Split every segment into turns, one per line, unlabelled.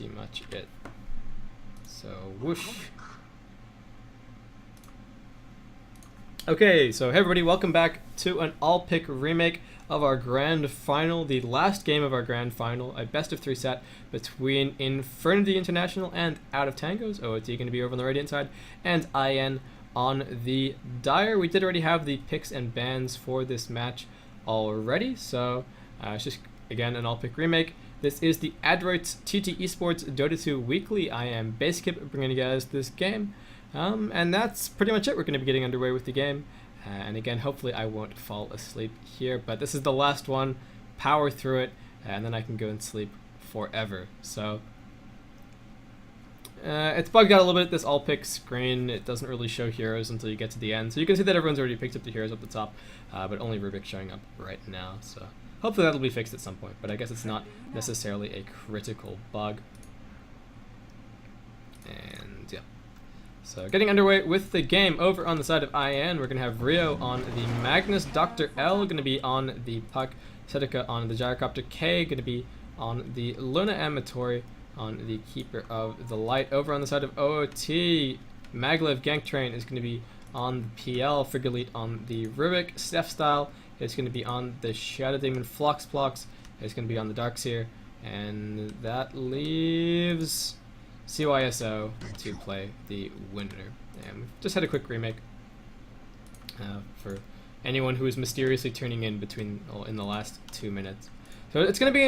pretty much it. So, whoosh. Okay, so hey everybody, welcome back to an all-pick remake of our grand final, the last game of our grand final, a best-of-3 set between Infernity.International and Out of Tangos. OOT going to be over on the Radiant side, and IN on the Dire. We did already have the picks and bans for this match already, so it's just, again, an all-pick remake. This is the Adroit's TT eSports Dota 2 Weekly. I am Baseskip, bringing you guys this game. And that's pretty much it. We're going to be getting underway with the game. And again, hopefully I won't fall asleep here. But this is the last one. Power through it. And then I can go and sleep forever. So it's bugged out a little bit, this all-pick screen. It doesn't really show heroes until you get to the end. So you can see that everyone's already picked up the heroes up the top. But only Rubik's showing up right now. So hopefully that'll be fixed at some point. But I guess it's not necessarily a critical bug. And yeah. So getting underway with the game over on the side of IN, we're going to have Rio on the Magnus, Dr. L going to be on the Puck, Sedeka on the Gyrocopter, K going to be on the Luna, and Matori on the Keeper of the Light. Over on the side of OOT, Maglev Gangtrain is going to be on the PL, Frigalit on the Rubik, Steph Style is going to be on the Shadow Demon, Floxplox is going to be on the Darkseer, and that leaves CYSO to play the winner. And we've just had a quick remake for anyone who is mysteriously tuning in in the last 2 minutes. So it's going to be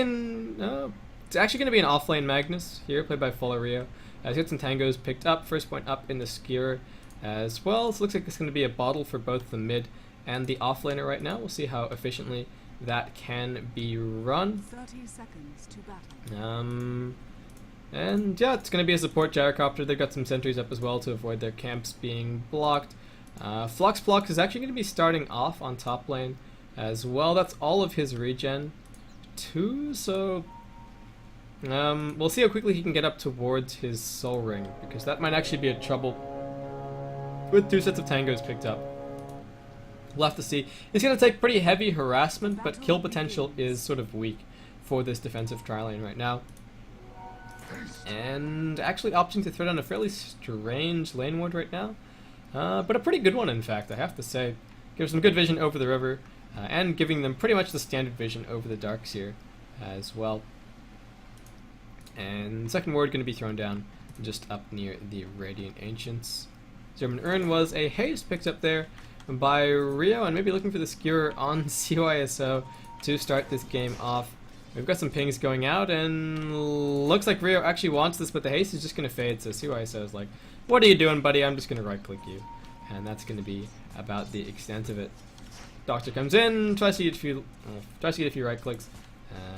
it's actually going to be an offlane Magnus here, played by Fuller Rio. He's got some Tangos picked up, first point up in the Skewer as well. So it looks like it's going to be a bottle for both the mid and the offlaner right now. We'll see how efficiently that can be run.
30 seconds to battle.
And yeah, it's going to be a support gyrocopter. They've got some sentries up as well to avoid their camps being blocked. Floxplox is actually going to be starting off on top lane as well. That's all of his regen too, so we'll see how quickly he can get up towards his soul ring, because that might actually be a trouble with 2 sets of Tangos picked up. We'll have to see. It's going to take pretty heavy harassment, but kill potential is sort of weak for this defensive tri lane right now. And actually opting to throw down a fairly strange lane ward right now, but a pretty good one in fact, I have to say. Gives them good vision over the river, and giving them pretty much the standard vision over the Darkseer as well. And second ward going to be thrown down just up near the Radiant Ancients. German Urn was a haste picked up there by Rio, and maybe looking for the Skewer on CYSO to start this game off. We've got some pings going out, and looks like Rio actually wants this, but the haste is just going to fade, so CYSO is like, what are you doing, buddy? I'm just going to right-click you. And that's going to be about the extent of it. Doctor comes in, tries to get a few right-clicks.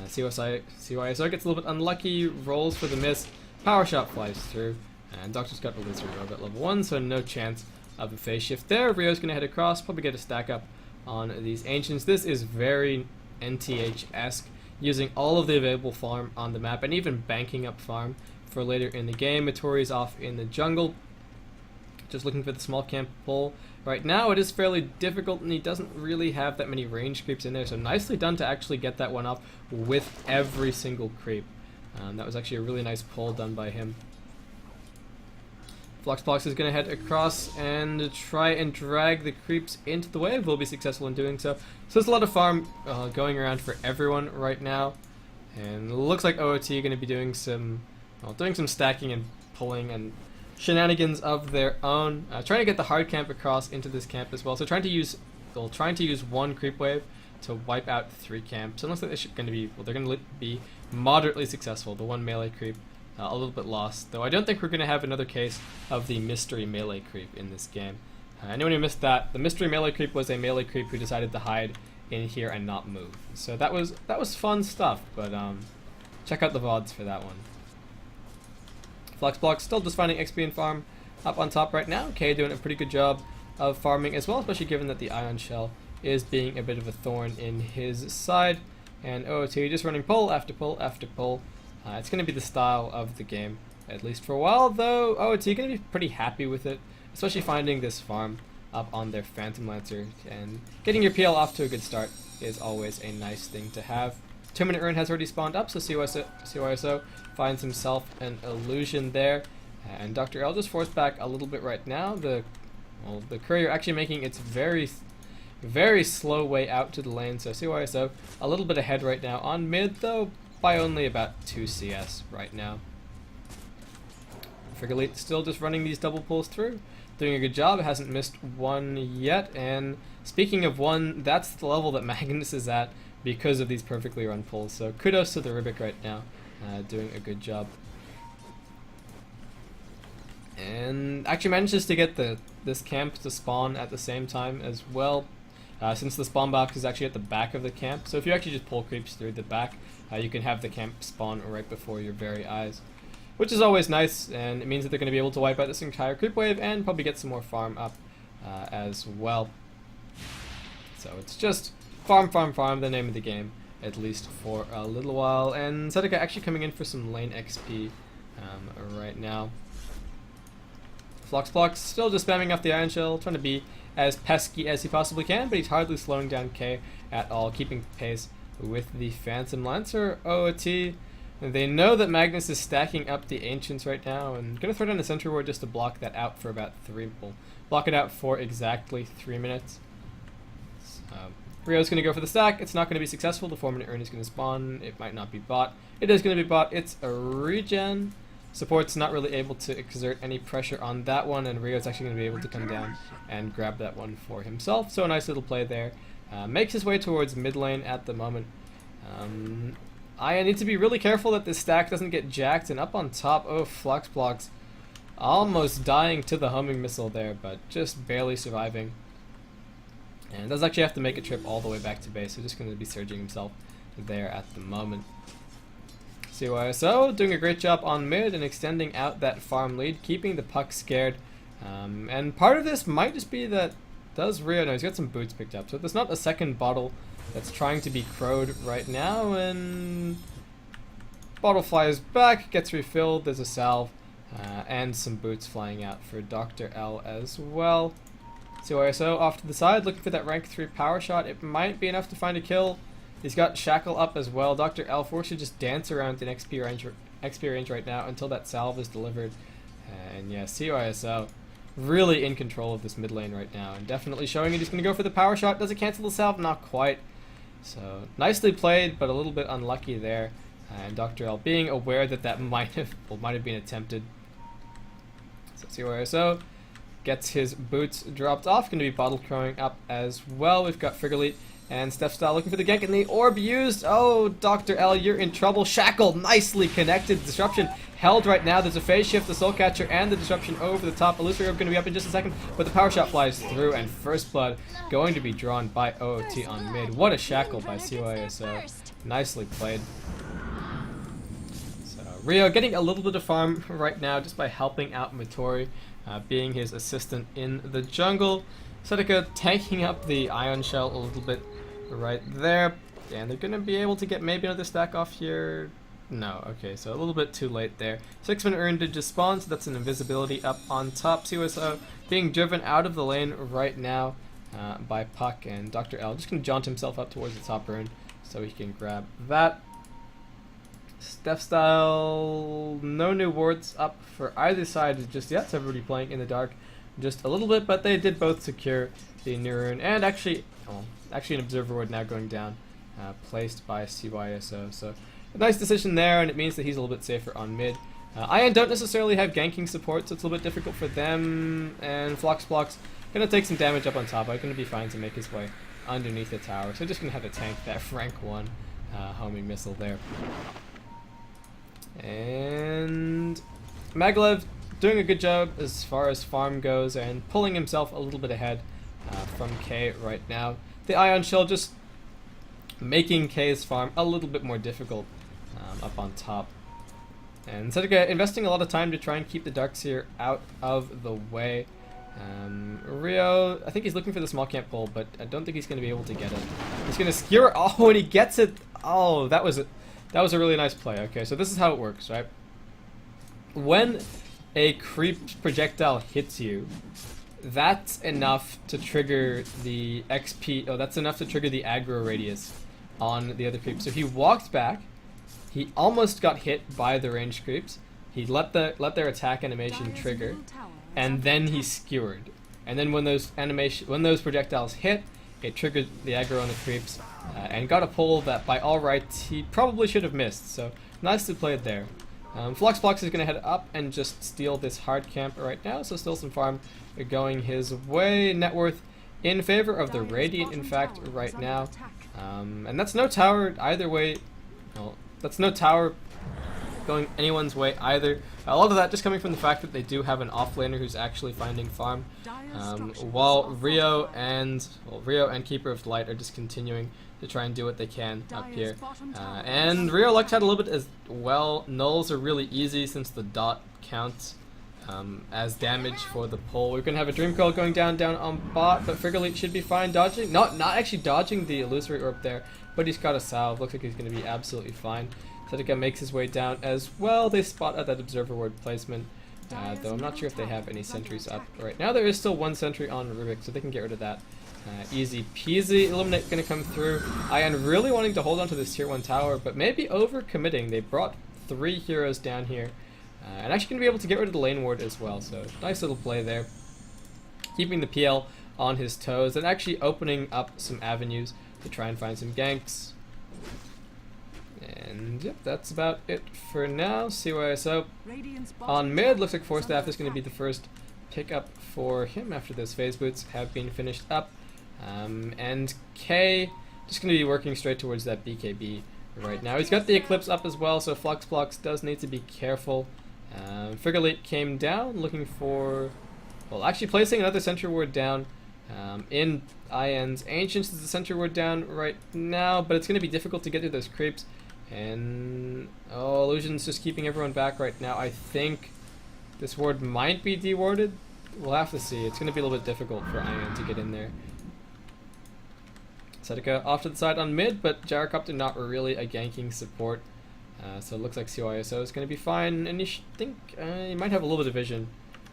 CYSO gets a little bit unlucky, rolls for the miss, power shot flies through, and Doctor's got release reroll at level 1, so no chance of a phase shift there. Rio's going to head across, probably get a stack up on these Ancients. This is very NTH-esque, using all of the available farm on the map, and even banking up farm for later in the game. Matori's off in the jungle, just looking for the small camp pull. Right now it is fairly difficult, and he doesn't really have that many range creeps in there, so nicely done to actually get that one off with every single creep. That was actually a really nice pull done by him. Floxplox is going to head across and try and drag the creeps into the wave. Will be successful in doing so. So there's a lot of farm going around for everyone right now, and it looks like OOT going to be doing some stacking and pulling and shenanigans of their own, trying to get the hard camp across into this camp as well. So trying to use one creep wave to wipe out 3 camps. And looks like they're going to be moderately successful. The one melee creep. A little bit lost, though I don't think we're going to have another case of the mystery melee creep in this game. Anyone who missed that, the mystery melee creep was a melee creep who decided to hide in here and not move. So that was fun stuff, but check out the VODs for that one. Floxplox still just finding XP and farm up on top right now. K doing a pretty good job of farming as well, especially given that the Ion Shell is being a bit of a thorn in his side. And OOT just running pull after pull after pull. It's going to be the style of the game, at least for a while, though OOT going to be pretty happy with it, especially finding this farm up on their Phantom Lancer, and getting your PL off to a good start is always a nice thing to have. 2-minute Urn has already spawned up, so CYSO finds himself an illusion there. And Dr. L just forced back a little bit right now. The courier actually making its very slow way out to the lane, so CYSO a little bit ahead right now on mid, though by only about 2 CS right now. Frigolite still just running these double pulls through, doing a good job, hasn't missed one yet, and speaking of one, that's the level that Magnus is at because of these perfectly run pulls, so kudos to the Rubik right now, doing a good job. And actually manages to get this camp to spawn at the same time as well, since the spawn box is actually at the back of the camp, so if you actually just pull creeps through the back, you can have the camp spawn right before your very eyes, which is always nice, and it means that they're going to be able to wipe out this entire creep wave and probably get some more farm up as well. So it's just farm, the name of the game, at least for a little while. And Zedeka actually coming in for some lane XP right now. Floxplox still just spamming off the Iron Shell, trying to be as pesky as he possibly can, but he's hardly slowing down K at all, keeping pace with the Phantom Lancer OOT. And they know that Magnus is stacking up the Ancients right now, and gonna throw down a Sentry Ward just to block that out for about block it out for exactly 3 minutes. Rio's going to go for the stack. It's not going to be successful. The 4-minute Urn is going to spawn. It might not be bought. It is going to be bought. It's a regen. Support's not really able to exert any pressure on that one, and Rio's actually going to be able to come down and grab that one for himself. So a nice little play there. Makes his way towards mid lane at the moment. I need to be really careful that this stack doesn't get jacked, and up on top, oh, Floxplox almost dying to the homing missile there, but just barely surviving. And does actually have to make a trip all the way back to base, so just going to be surging himself there at the moment. CYSO doing a great job on mid and extending out that farm lead, keeping the puck scared. And part of this might just be that does Rio know he's got some boots picked up, so there's not a second bottle that's trying to be crowed right now, and bottle flies back, gets refilled, there's a salve, and some boots flying out for Dr. L as well. CYSO off to the side, looking for that rank 3 power shot. It might be enough to find a kill. He's got Shackle up as well. Dr. L forced to just dance around in XP range right now until that salve is delivered. And yeah, CYSO really in control of this mid lane right now, and definitely showing it. He's going to go for the power shot. Does it cancel the salve? Not quite. So nicely played, but a little bit unlucky there. And Dr. L being aware that that might have been attempted. So CYSO gets his boots dropped off. Going to be bottle crowing up as well. We've got Frigolite and Steph Style looking for the gank, and the orb used. Oh, Dr. L, you're in trouble. Shackle nicely connected. Disruption held right now. There's a phase shift, the Soul Catcher, and the disruption over the top. Illusory Orb going to be up in just a second, but the power shot flies through, and first blood going to be drawn by OOT on mid. What a shackle by CYSO. Nicely played. So Rio getting a little bit of farm right now just by helping out Matori, being his assistant in the jungle. Zedeka tanking up the Ion Shell a little bit right there, and they're going to be able to get maybe another stack off here. No, okay, so a little bit too late there. 6-minute Urn did just spawn, so that's an invisibility up on top. CYSO being driven out of the lane right now by Puck, and Dr. L just going to jaunt himself up towards the top Urn so he can grab that. Steph Style, no new wards up for either side just yet, so everybody playing in the dark just a little bit, but they did both secure the new Urn, and actually an Observer Ward now going down, placed by CYSO. So a nice decision there, and it means that he's a little bit safer on mid. Ion don't necessarily have ganking support, so it's a little bit difficult for them, and Floxplox going to take some damage up on top. Going to be fine to make his way underneath the tower, so just going to have to tank that rank 1 homing missile there. And Maglev doing a good job as far as farm goes, and pulling himself a little bit ahead from K right now. The Ion Shell just making K's farm a little bit more difficult up on top. And Zedeka investing a lot of time to try and keep the Darkseer out of the way. Rio, I think he's looking for the small camp pull, but I don't think he's going to be able to get it. He's going to skewer. Oh, and he gets it. Oh, that was a really nice play. Okay, so this is how it works, right? When a creep projectile hits you, that's enough to trigger the XP. Oh, that's enough to trigger the aggro radius on the other creep. So he walked back. He almost got hit by the ranged creeps. He let their attack animation trigger, and then he skewered. And then when those projectiles hit, it triggered the aggro on the creeps, and got a pull that by all rights he probably should have missed. So nicely played there. Fluxbox is going to head up and just steal this hard camp right now, so still some farm going his way. Net worth in favor of the Radiant, in fact, right now. And that's no tower either way. Well, that's no tower going anyone's way either. A lot of that just coming from the fact that they do have an offlaner who's actually finding farm, while Rio and Keeper of Light are just continuing to try and do what they can up here. And Rio lucked out a little bit as well. Nulls are really easy since the dot counts as damage for the pull. We're gonna have a Dream Coil going down on bot, but Frigolite should be fine dodging. Not actually dodging the illusory orb there, but he's got a salve. Looks like he's gonna be absolutely fine. Sedika makes his way down as well. They spot at that observer ward placement, though I'm not sure if they have any sentries up right now. There is still one sentry on Rubik, so they can get rid of that. Easy peasy. Illuminate gonna come through. Ian really wanting to hold on to this tier 1 tower, but maybe over committing. They brought 3 heroes down here, and actually gonna be able to get rid of the lane ward as well. So nice little play there, keeping the PL on his toes and actually opening up some avenues to try and find some ganks. And yep, that's about it for now. CYSO on mid. Looks like Forstaff is going to be the first pickup for him after those phase boots have been finished up. And K just going to be working straight towards that BKB right now. He's got the Eclipse up as well, so Fluxbox does need to be careful. Frigolite came down looking for, well, actually placing another sentry ward down. In Ian's Ancients is the sentry ward down right now, but it's going to be difficult to get through those creeps. And Illusion's just keeping everyone back right now. I think this ward might be dewarded. We'll have to see. It's going to be a little bit difficult for Ian to get in there. Sedika off to the side on mid, but Gyrocopter not really a ganking support. So it looks like CYSO is going to be fine, and you think he might have a little bit of vision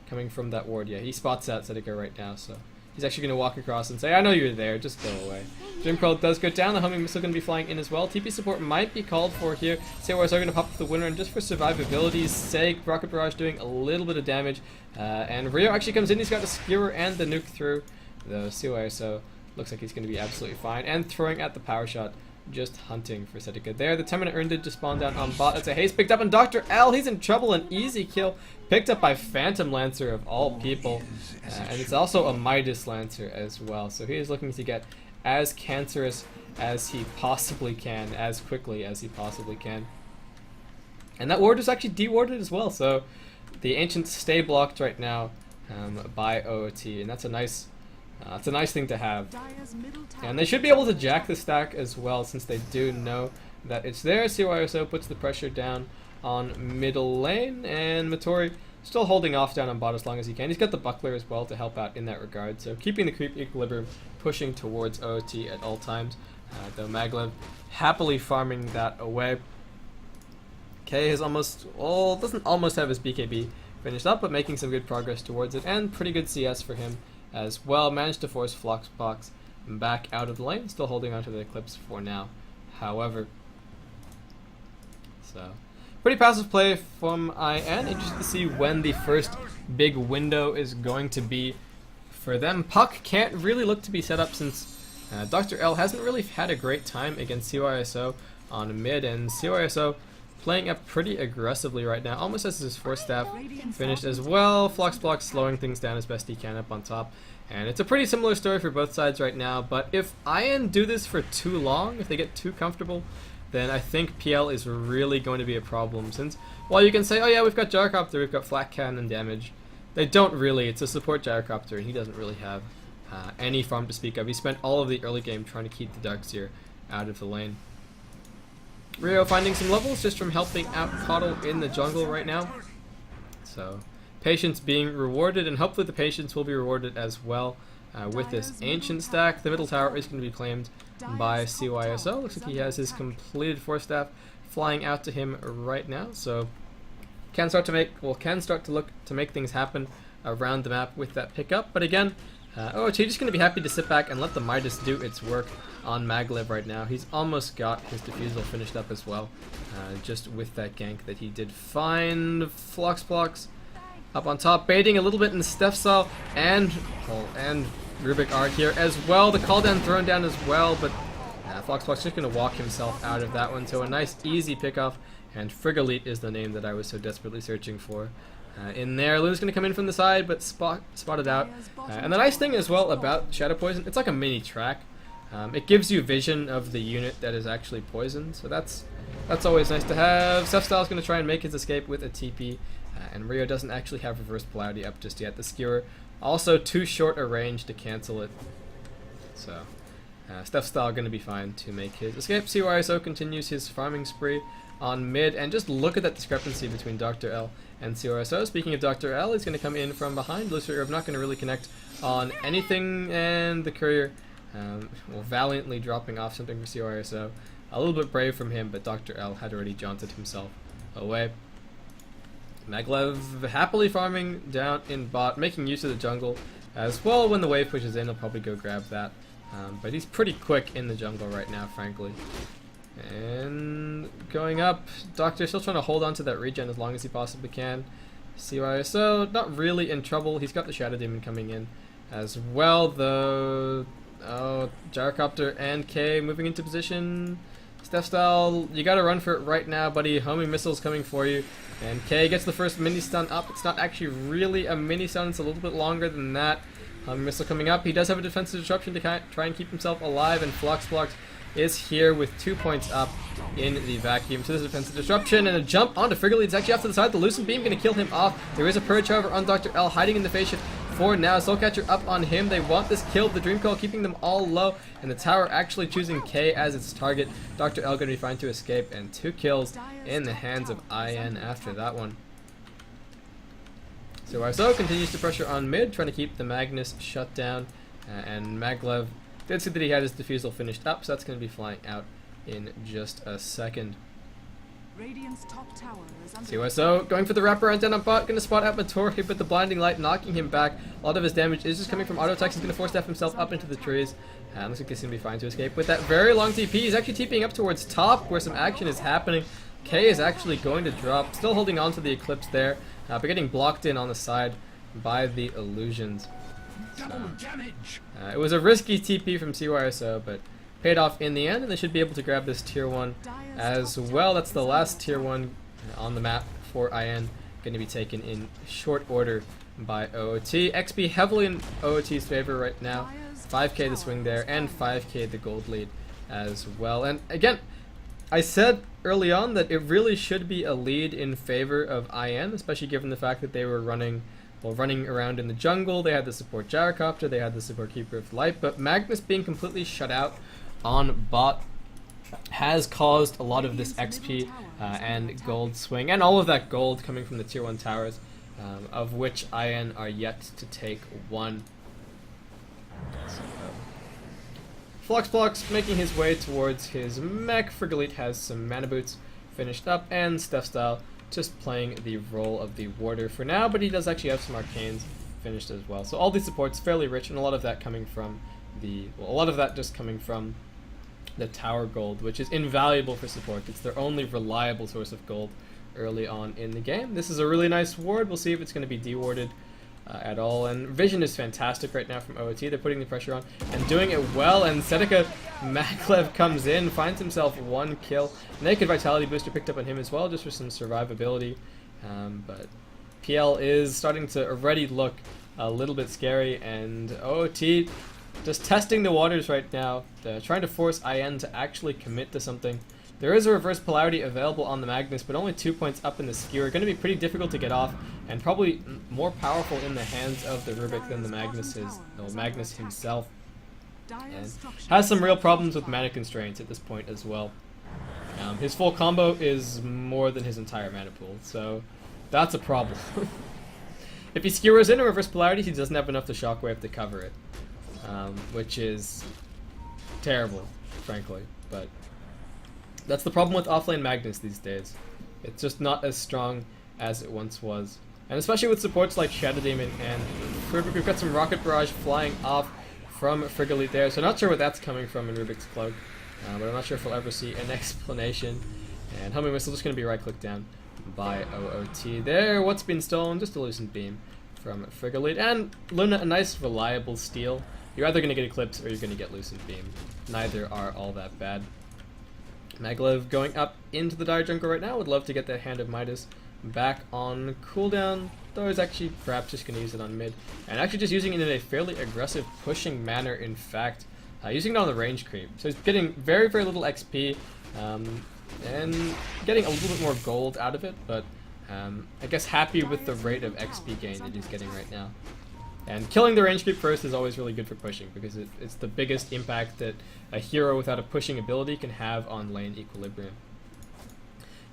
coming from that ward. Yeah, he spots out Sedika right now, so he's actually going to walk across and say, I know you're there, just go away. Dream Coil does go down, the homing missile going to be flying in as well. TP support might be called for here. CYSO are going to pop up the winner, and just for survivability's sake, Rocket Barrage doing a little bit of damage. And Rio actually comes in, he's got the skewer and the nuke through, though CYSO looks like he's going to be absolutely fine. And throwing at the power shot, just hunting for Sedika there. The 10-minute Urn did just spawn down on bot. It's a haste picked up, and Dr. L, he's in trouble. An easy kill picked up by Phantom Lancer of all people. And it's also a Midas Lancer as well. So he is looking to get as cancerous as he possibly can, as quickly as he possibly can. And that ward is actually dewarded as well. So the Ancients stay blocked right now by OOT, and that's a nice thing to have. And they should be able to jack the stack as well, since they do know that it's there. CYSO puts the pressure down on middle lane, and Matori still holding off down on bot as long as he can. He's got the buckler as well to help out in that regard, so keeping the creep equilibrium, pushing towards OOT at all times, though Maglev happily farming that away. K has doesn't almost have his BKB finished up, but making some good progress towards it, and pretty good CS for him as well. Managed to force Fluxbox back out of the lane, still holding onto the Eclipse for now, however. So pretty passive play from IN. Interested to see when the first big window is going to be for them. Puck can't really look to be set up since Dr. L hasn't really had a great time against CYSO on mid, and CYSO playing up pretty aggressively right now, almost as his Force Staff finished as well. Fluxbox slowing things down as best he can up on top. And it's a pretty similar story for both sides right now, but if IN do this for too long, if they get too comfortable, then I think PL is really going to be a problem, since while you can say, oh yeah, we've got Gyrocopter, we've got flat cannon damage, they don't really. It's a support Gyrocopter, and he doesn't really have any farm to speak of. He spent all of the early game trying to keep the Darkseer out of the lane. Rio finding some levels just from helping out Coddle in the jungle right now. So patience being rewarded, and hopefully the patience will be rewarded as well with this Ancient stack. The middle tower is going to be claimed by CYSO. Looks like he has his completed Force Staff flying out to him right now, so can start to look to make things happen around the map with that pickup. But again, OT just going to be happy to sit back and let the Midas do its work on Maglev right now. He's almost got his defusal finished up as well, just with that gank that he did find. Floxplox up on top, baiting a little bit in the Steph style, and Rubik are here as well. The call down thrown down as well, but Floxplox just going to walk himself out of that one. So a nice easy pickoff, and Frigalite is the name that I was so desperately searching for. In there, Lou's going to come in from the side, but spotted out. And the nice thing as well about Shadow Poison, it's like a mini track. It gives you vision of the unit that is actually poisoned, so that's always nice to have. Sefstyle's going to try and make his escape with a TP, and Rio doesn't actually have reverse polarity up just yet. The Skewer also too short a range to cancel it, so Sefstyle going to be fine to make his escape. CYSO continues his farming spree on mid, and just look at that discrepancy between Dr. L and CRSO. Speaking of Dr. L, he's going to come in from behind. Lucifer Herb not going to really connect on anything, and the Courier valiantly dropping off something for CRSO. A little bit brave from him, but Dr. L had already jaunted himself away. Maglev happily farming down in bot, making use of the jungle as well. When the wave pushes in, he'll probably go grab that. But he's pretty quick in the jungle right now, frankly. And going up, Doctor still trying to hold on to that regen as long as he possibly can. CYSO not really in trouble. He's got the Shadow Demon coming in as well, though. Oh, Gyrocopter and K moving into position. Steph Style, you gotta run for it right now, buddy. Homing missiles coming for you. And K gets the first mini stun up. It's not actually really a mini stun, it's a little bit longer than that. Homing missile coming up. He does have a defensive disruption to try and keep himself alive, and Floxplox is here with 2 points up in the vacuum. So there's a defensive disruption and a jump onto Frigalite. It's actually off to the side. The Lucent Beam going to kill him off. There is a Purge, however, on Dr. L, hiding in the phase shift for now. Soulcatcher up on him. They want this kill. The Dream Coil keeping them all low, and the tower actually choosing K as its target. Dr. L going to be fine to escape, and 2 kills in the hands of IN after that one. So Arso continues to pressure on mid, trying to keep the Magnus shut down, and Maglev did see that he had his defusal finished up, so that's going to be flying out in just a second.
Radiant's top tower is under
CYSO going for the wraparound down on bot, going to spot out Matori, but the blinding light knocking him back. A lot of his damage is just coming from auto attacks. He's going to force step himself up into the trees. Looks like he's going to be fine to escape with that very long TP. He's actually TPing up towards top, where some action is happening. K is actually going to drop, still holding on to the Eclipse there, but getting blocked in on the side by the illusions. It was a risky TP from CYSO, but paid off in the end, and they should be able to grab this tier 1 as well. That's the last tier 1 on the map for IN, going to be taken in short order by OOT. XP heavily in OOT's favor right now. 5k the swing there, and 5k the gold lead as well. And again, I said early on that it really should be a lead in favor of IN, especially given the fact that they were running around in the jungle. They had the support Gyrocopter, they had the support Keeper of Light, but Magnus being completely shut out on bot has caused a lot of this XP and gold swing, and all of that gold coming from the tier 1 towers, of which IN are yet to take one. Floxplox making his way towards his mech. Frigalite has some mana boots finished up, and Steph Style just playing the role of the warder for now, but he does actually have some arcanes finished as well. So all these supports fairly rich, and a lot of that coming from just coming from the tower gold, which is invaluable for support. It's their only reliable source of gold early on in the game. This is a really nice ward. We'll see if it's going to be dewarded at all. And vision is fantastic right now from OOT. They're putting the pressure on and doing it well. And Seneca Maglev comes in, finds himself 1 kill. Naked Vitality booster picked up on him as well, just for some survivability. But PL is starting to already look a little bit scary, and OOT just testing the waters right now, trying to force IN to actually commit to something. There is a reverse polarity available on the Magnus, but only 2 points up in the Skewer. Going to be pretty difficult to get off, and probably more powerful in the hands of the Rubik than the Magnus is. No, Magnus himself. And has some real problems with mana constraints at this point as well. His full combo is more than his entire mana pool, so that's a problem. If he skewers in a reverse polarity, he doesn't have enough to shockwave to cover it, which is terrible, frankly. But that's the problem with offlane Magnus these days. It's just not as strong as it once was. And especially with supports like Shadow Demon and Rubik. We've got some Rocket Barrage flying off from Frigolite there, so not sure where that's coming from in Rubik's Cloak, but I'm not sure if we'll ever see an explanation. And Homing Missile just going to be right-clicked down by OOT there. What's been stolen? Just a Lucent Beam from Frigolite. And Luna, a nice reliable steal. You're either going to get Eclipse or you're going to get Lucent Beam. Neither are all that bad. Maglev going up into the Dire Jungle right now. Would love to get that Hand of Midas back on cooldown, though he's actually perhaps just going to use it on mid. And actually just using it in a fairly aggressive pushing manner, in fact. Using it on the range creep. So he's getting very, very little XP and getting a little bit more gold out of it, but I guess happy with the rate of XP gain that he's getting right now. And killing the range creep first is always really good for pushing, because it's the biggest impact that a hero without a pushing ability can have on lane equilibrium.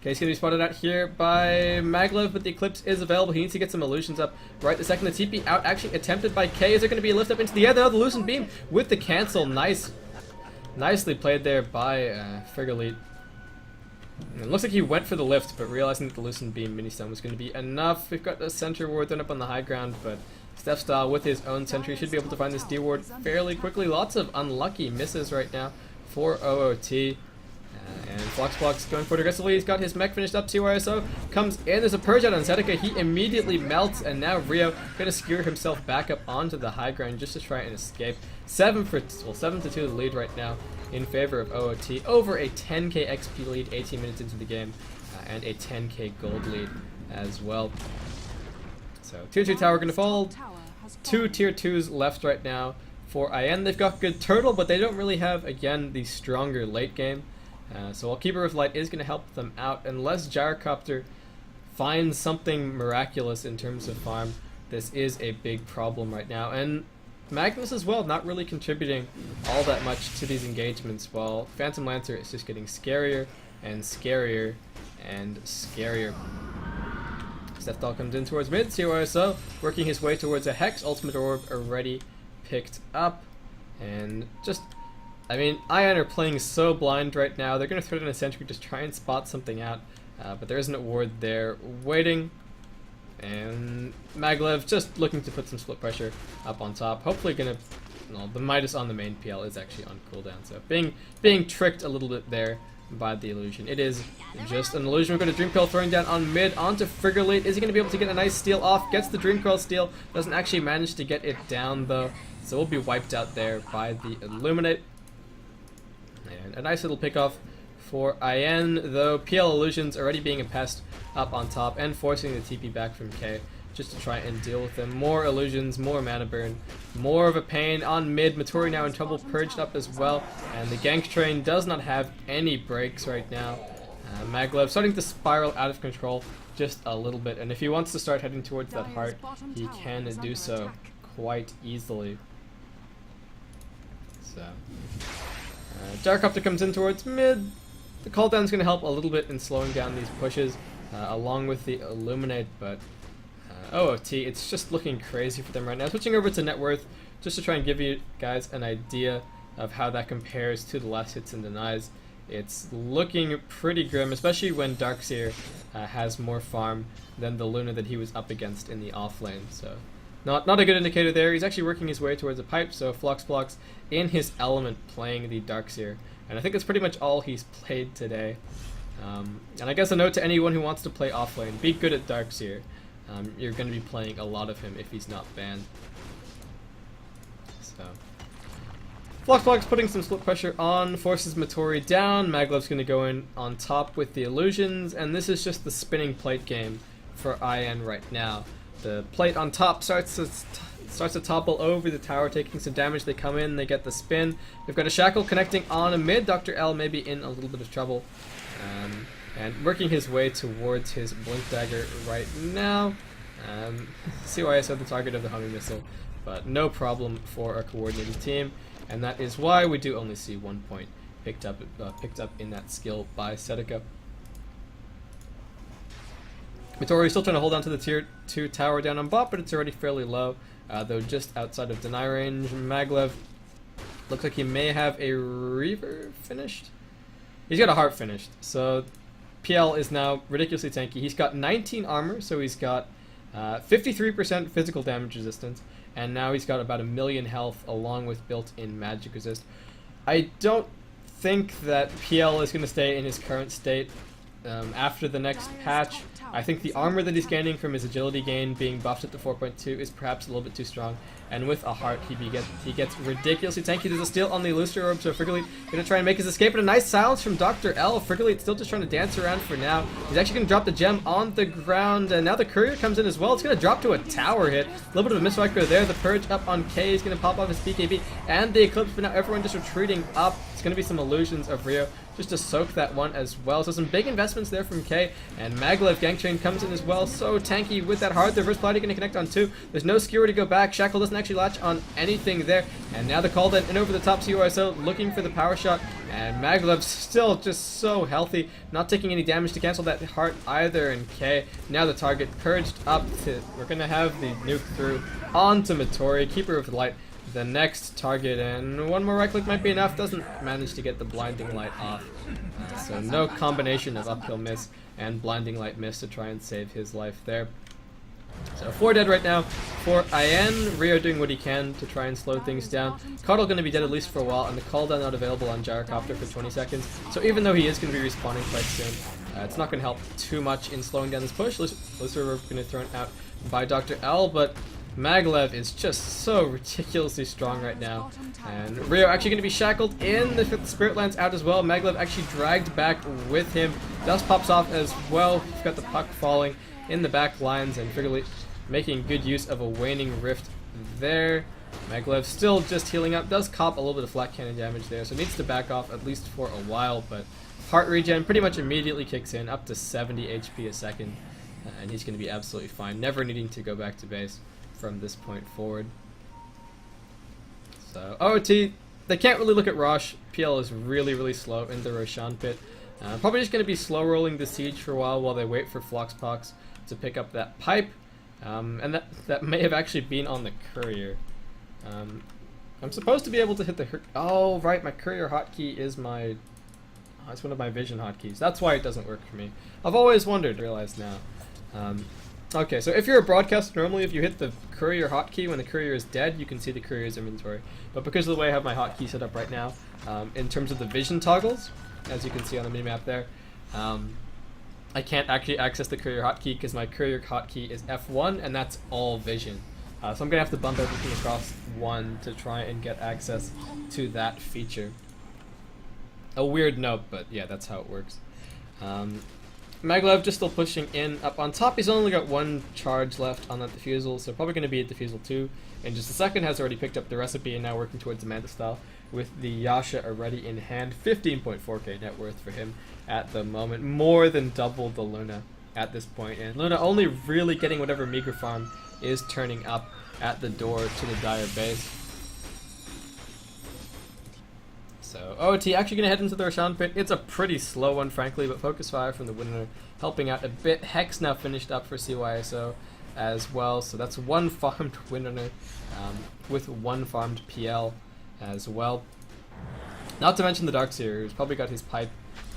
Okay, he's going to be spotted out here by Maglev, but the Eclipse is available. He needs to get some illusions up right the second. The TP out actually attempted by K. Is there going to be a lift up into the air? No, the Lucent Beam with the cancel. Nicely played there by Frigolite. It looks like he went for the lift, but realizing that the Lucent Beam mini-stun was going to be enough. We've got a Sentry Ward done up on the high ground, but Steph Style with his own Sentry should be able to find this D-Ward fairly quickly. Lots of unlucky misses right now for OOT. And Floxblox going for it aggressively. He's got his mech finished up. CYSO comes in. There's a Purge out on Seneca. He immediately melts, and now Rio going to skewer himself back up onto the high ground just to try and escape. 7-2 the lead right now in favor of OOT. Over a 10k XP lead 18 minutes into the game, and a 10k gold lead as well. So tier 2 tower going to fall. 2 tier 2s left right now for IN. They've got good turtle, but they don't really have, again, the stronger late game. So while Keeper of Light is going to help them out, unless Gyrocopter finds something miraculous in terms of farm, this is a big problem right now. And Magnus as well, not really contributing all that much to these engagements, while Phantom Lancer is just getting scarier and scarier and scarier. Stephdoll comes in towards mid, CYSO working his way towards a Hex, Ultimate Orb already picked up, and just... I mean, IN are playing so blind right now. They're going to throw in a Sentry, just try and spot something out. But there isn't a ward there waiting. And Maglev just looking to put some split pressure up on top. Hopefully going to... No, the Midas on the main PL is actually on cooldown. So being tricked a little bit there by the illusion. It is just an illusion. We're going to Dream Coil throwing down on mid onto Frigolite. Is he going to be able to get a nice steal off? Gets the Dream Coil steal. Doesn't actually manage to get it down though. So we'll be wiped out there by the Illuminate. And a nice little pickoff for IN, though PL Illusions already being a pest up on top and forcing the TP back from K just to try and deal with them. More illusions, more mana burn, more of a pain on mid. Matori now in trouble, purged up as well, and the gank train does not have any breaks right now. Maglev starting to spiral out of control just a little bit, and if he wants to start heading towards that heart, he can do so quite easily. So... Gyrocopter comes in towards mid. The cooldown is going to help a little bit in slowing down these pushes, along with the Illuminate, but OOT, it's just looking crazy for them right now. Switching over to net worth, just to try and give you guys an idea of how that compares to the last hits and denies. It's looking pretty grim, especially when Darkseer has more farm than the Luna that he was up against in the off lane, so... Not a good indicator there. He's actually working his way towards a pipe, so Floxblox in his element playing the Darkseer. And I think that's pretty much all he's played today. And I guess a note to anyone who wants to play offlane, be good at Darkseer. You're going to be playing a lot of him if he's not banned. So, Floxblox putting some split pressure on, forces Matori down. Maglev's going to go in on top with the illusions, and this is just the spinning plate game for IN right now. The plate on top starts to topple over the tower, taking some damage. They come in, they get the spin. We've got a Shackle connecting on a mid. Dr. L may be in a little bit of trouble. And working his way towards his Blink Dagger right now. CYSO the target of the homing missile, but no problem for a coordinated team. And that is why we do only see 1 point picked up in that skill by Seneca. Matori still trying to hold on to the tier 2 tower down on bot, but it's already fairly low, though just outside of deny range. Maglev looks like he may have a Reaver finished. He's got a Heart finished, so PL is now ridiculously tanky. He's got 19 armor, so he's got 53% physical damage resistance, and now he's got about 1,000,000 health along with built-in magic resist. I don't think that PL is going to stay in his current state after the next patch. I think the armor that he's gaining from his agility gain being buffed at the 4.2 is perhaps a little bit too strong, and with a heart he gets ridiculously tanky. There's a steal on the Illuster Orb, so Frigolite going to try and make his escape, but a nice silence from Dr. L. Frigolite still just trying to dance around for now. He's actually going to drop the gem on the ground, and now the courier comes in as well. It's going to drop to a tower hit. A little bit of a misfire there. The Purge up on K is going to pop off his BKB, and the Eclipse, but now everyone just retreating up. It's going to be some illusions of Rio just to soak that one as well. So some big investments there from K, and Maglev Gang Train comes in as well. So tanky with that heart. The reverse Palladium going to connect on 2. There's no skewer to go back. Shackle doesn't actually latch on anything there. And now the call then in over the top COSO looking for the power shot. And Maglev's still just so healthy, not taking any damage to cancel that heart either. And K, now the target purged up to, we're going to have the nuke through onto Matori, Keeper of the Light, the next target, and one more right click might be enough. Doesn't manage to get the blinding light off, so no combination of uphill miss and blinding light miss to try and save his life there. So 4 dead right now for IN. Rio doing what he can to try and slow things down. Cuddle going to be dead at least for a while, and the call down not available on Gyrocopter for 20 seconds. So even though he is going to be respawning quite soon, it's not going to help too much in slowing down this push. Lister going to be thrown out by Dr. L, but Maglev is just so ridiculously strong right now, and Rio actually going to be shackled in. The Spirit Lance out as well. Maglev actually dragged back with him. Dust pops off as well. He's got the puck falling in the back lines, and Frigolite making good use of a waning rift there. Maglev still just healing up. Does cop a little bit of flat cannon damage there, so needs to back off at least for a while, but heart regen pretty much immediately kicks in, up to 70 HP a second, and he's going to be absolutely fine, never needing to go back to base from this point forward. So OOT, they can't really look at Rosh. PL is really slow in the Roshan pit. Probably just going to be slow rolling the siege for a while they wait for Floxpox to pick up that pipe, and that may have actually been on the courier. I'm supposed to be able to hit the oh right, my courier hotkey is my it's one of my vision hotkeys. That's why it doesn't work for me. I've always wondered, realize now. Okay, so if you're a broadcaster, normally if you hit the courier hotkey when the courier is dead, you can see the courier's inventory. But because of the way I have my hotkey set up right now, in terms of the vision toggles, as you can see on the minimap there, I can't actually access the courier hotkey because my courier hotkey is F1, and that's all vision. So I'm going to have to bump everything across 1 to try and get access to that feature. A weird note, but yeah, that's how it works. Maglev just still pushing in up on top. He's only got 1 charge left on that defusal, so probably going to be a defusal 2 in just a second. Has already picked up the recipe and now working towards the Manta style with the Yasha already in hand. 15.4k net worth for him at the moment, more than double the Luna at this point, and Luna only really getting whatever meager farm is turning up at the door to the Dire base. So OOT actually going to head into the Roshan pit. It's a pretty slow one, frankly, but Focus Fire from the Winner helping out a bit. Hex now finished up for CYSO as well, so that's 1 farmed Winner with 1 farmed PL as well. Not to mention the Darkseer, who's probably got his pipe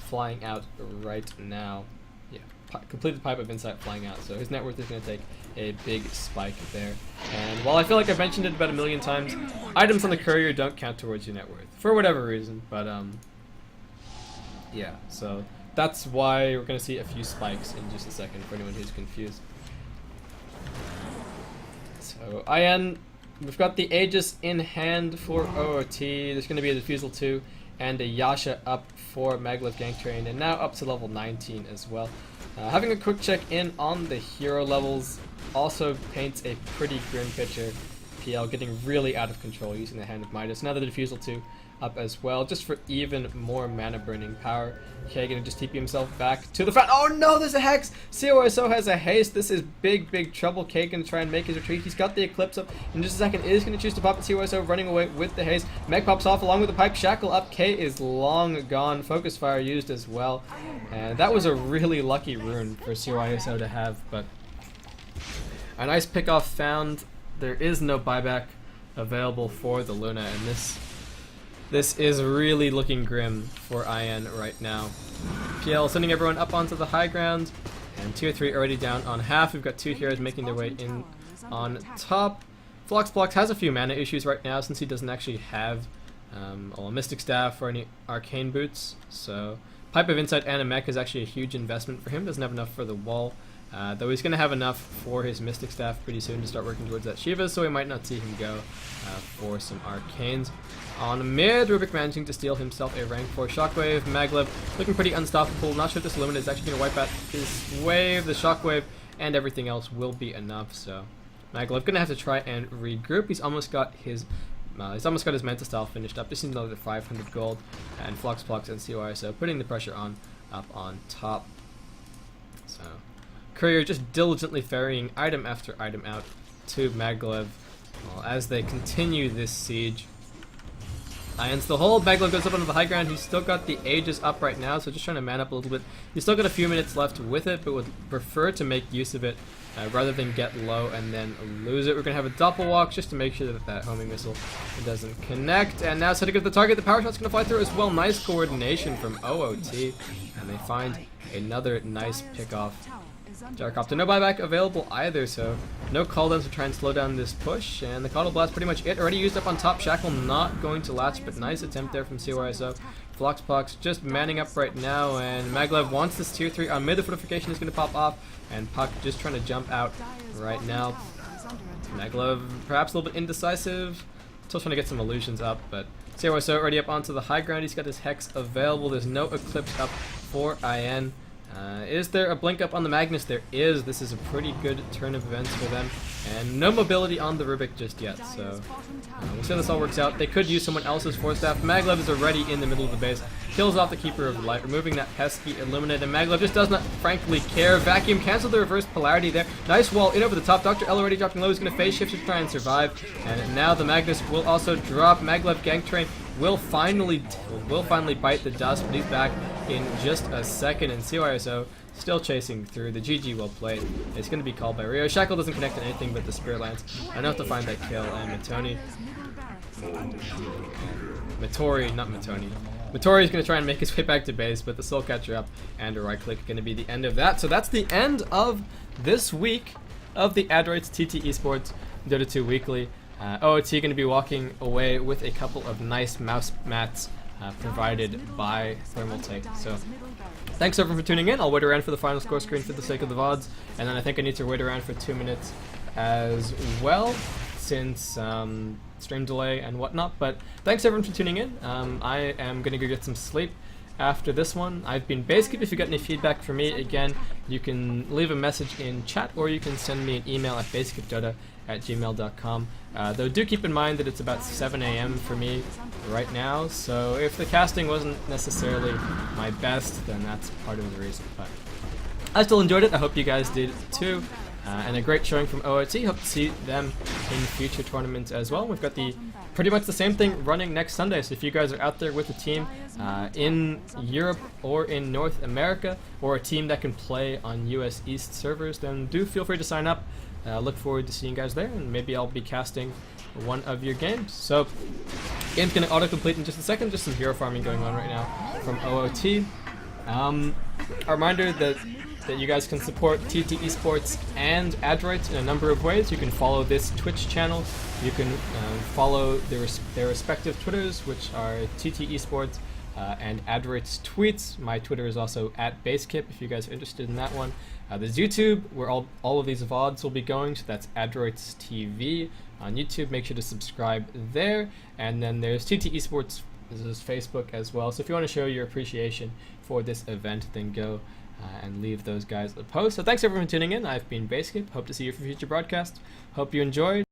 flying out right now. Yeah, completed pipe of Insight flying out, so his net worth is going to take a big spike there. And while I feel like I've mentioned it about 1,000,000 times, items on the courier don't count towards your net worth for whatever reason, but yeah, so that's why we're going to see a few spikes in just a second for anyone who's confused. So IN, we've got the Aegis in hand for OOT. There's going to be a Defusal 2 and a Yasha up for Maglev Gang Train, and now up to level 19 as well. Having a quick check in on the hero levels also paints a pretty grim picture. PL getting really out of control using the Hand of Midas. Now the Defusal 2 up as well, just for even more mana burning power. K gonna just TP himself back to the front. Oh no, there's a Hex! COSO has a haste. This is big trouble. K gonna try and make his retreat. He's got the Eclipse up in just a second. Is gonna choose to pop at COSO, running away with the haste. Meg pops off along with the pipe. Shackle up. K is long gone. Focus Fire used as well. And that was a really lucky rune for CYSO to have, but a nice pickoff found. There is no buyback available for the Luna, and this is really looking grim for IN right now. PL sending everyone up onto the high ground, And tier 3 already down on half. We've got 2 heroes making their way in on top. Floxplox has a few mana issues right now since he doesn't actually have a Mystic Staff or any Arcane Boots. So Pipe of Insight and a mech is actually a huge investment for him. Doesn't have enough for the wall. Though he's going to have enough for his Mystic Staff pretty soon to start working towards that Shiva, so we might not see him go for some Arcanes. On mid, Rubik managing to steal himself a rank 4 Shockwave. Maglev looking pretty unstoppable. Not sure if this Lumina is actually going to wipe out his wave. The Shockwave and everything else will be enough, so Maglev going to have to try and regroup. He's almost got his Manta Style finished up. Just needs another 500 gold, and Floxplox and CYSO putting the pressure on up on top. So Courier just diligently ferrying item after item out to Maglev as they continue this siege. Ions the hold. Maglev goes up onto the high ground. He's still got the Aegis up right now, so just trying to man up a little bit. He's still got a few minutes left with it, but would prefer to make use of it rather than get low and then lose it. We're going to have a doppel walk just to make sure that that homing missile doesn't connect. And now setting up the target. The power shot's going to fly through as well. Nice coordination from OOT, and they find another nice pick off. Gyrocopter, no buyback available either, so no cooldowns to try and slow down this push, and the Coddle Blast pretty much it. Already used up on top. Shackle not going to latch, but nice attempt there from CYSO. Floxplox just manning up right now, and Maglev wants this tier 3 on mid. The fortification is going to pop off, and Puck just trying to jump out right now. Maglev perhaps a little bit indecisive, still trying to get some illusions up, but CYSO already up onto the high ground. He's got his Hex available. There's no Eclipse up for IN. Is there a blink up on the Magnus? There is. This is a pretty good turn of events for them. And no mobility on the Rubik just yet, so we'll see how this all works out. They could use someone else's Force Staff. Maglev is already in the middle of the base. Kills off the Keeper of Light, removing that pesky Illuminate, and Maglev just does not frankly care. Vacuum cancel the reverse polarity there. Nice wall in over the top. Dr. L already dropping low. He's going to phase shift to try and survive. And now the Magnus will also drop. Maglev Gank Train will finally bite the dust, but he's back in just a second, and CYSO still chasing through. The GG well played. It's going to be called by Rio. Shackle doesn't connect to anything but the Spirit Lance. Enough to find that kill, and Matori is going to try and make his way back to base, but the Soul Catcher up and a right click going to be the end of that. So that's the end of this week of the Adroits TT Esports Dota 2 Weekly. OOT going to be walking away with a couple of nice mouse mats provided by Thermal Take. So thanks everyone for tuning in. I'll wait around for the final score screen for the sake of the VODs, and then I think I need to wait around for 2 minutes as well since stream delay and whatnot. But thanks everyone for tuning in. I am going to go get some sleep after this one. I've been Basecamp. If you got any feedback for me, again, you can leave a message in chat or you can send me an email at basecampdota@gmail.com. Though do keep in mind that it's about 7 a.m. for me right now, so if the casting wasn't necessarily my best, then that's part of the reason. But I still enjoyed it. I hope you guys did too. And a great showing from OOT. Hope to see them in future tournaments as well. We've got pretty much the same thing running next Sunday, so if you guys are out there with a team in Europe or in North America, or a team that can play on US East servers, then do feel free to sign up. Look forward to seeing you guys there, and maybe I'll be casting one of your games. So, game's going to autocomplete in just a second. Just some hero farming going on right now from OOT. A reminder that you guys can support TT Esports and Adroits in a number of ways. You can follow this Twitch channel. You can follow their respective Twitters, which are TT Esports and Adroits tweets. My Twitter is also @Basecamp if you guys are interested in that one. There's YouTube, where all of these VODs will be going, so that's Adroits TV on YouTube. Make sure to subscribe there. And then there's TT Esports, this is Facebook as well. So if you want to show your appreciation for this event, then go and leave those guys a post. So thanks everyone for tuning in. I've been Basecamp. Hope to see you for future broadcasts. Hope you enjoyed.